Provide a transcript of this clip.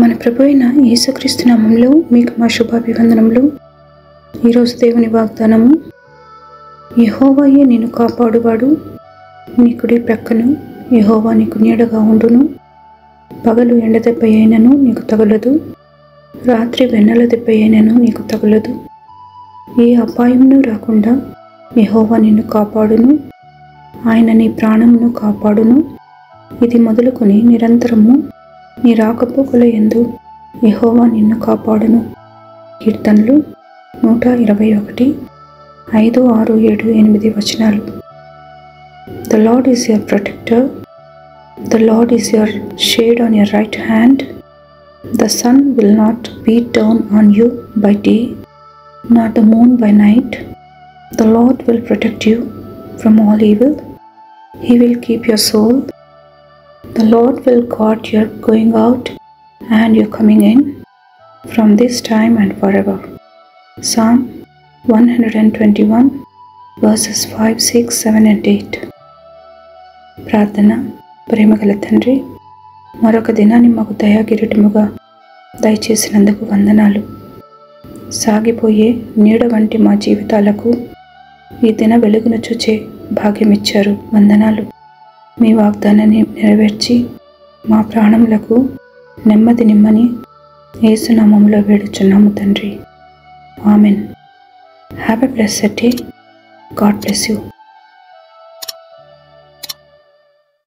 మన ప్రభు అయిన యేసుక్రీస్తు నామములో మీకు మా శుభాభివందనములు. ఈరోజు దేవుని వాగ్దానము, యెహోవాయే నిన్ను కాపాడువాడు, నీ కుడి ప్రక్కను యెహోవా నీకు నీడగా ఉండును. పగలు ఎండదెబ్బ అయినను నీకు తగలదు, రాత్రి వెన్నెల దెబ్బ అయినను నీకు తగలదు. ఏ అపాయమును రాకుండా యెహోవా నిన్ను కాపాడును. ఆయన నీ ప్రాణమును కాపాడును. ఇది మొదలుకొని నిరంతరము నీ రాకపోకల యందు యెహోవా నిన్ను కాపాడును. కీర్తనలు 121, 5, 6, 7, 8 వచనాలు. The Lord is your protector. The Lord is your shade on your right hand. The sun will not beat down on you by day, nor the moon by night. The Lord will protect you from all evil. He will keep your soul. The Lord will guard your going out and your coming in from this time and forever. Psalm 121 verses 5, 6, 7 and 8. ప్రార్థన. ప్రేమగల తండ్రి, మరొక దినాన్ని మాకు దయాకిరీటముగా దయచేసినందుకు వందనాలు. సాగిపోయే నీడ వంటి మా జీవితాలకు ఈ దిన వెలుగును చూచే భాగ్యమిచ్చారు. వందనాలు. మీ వాగ్దానాన్ని నెరవేర్చి మా ప్రాణములకు నెమ్మది నిమ్మని యేసు నామములో వేడుచున్నాము తండ్రి. Amen. Have a blessed day. God bless you.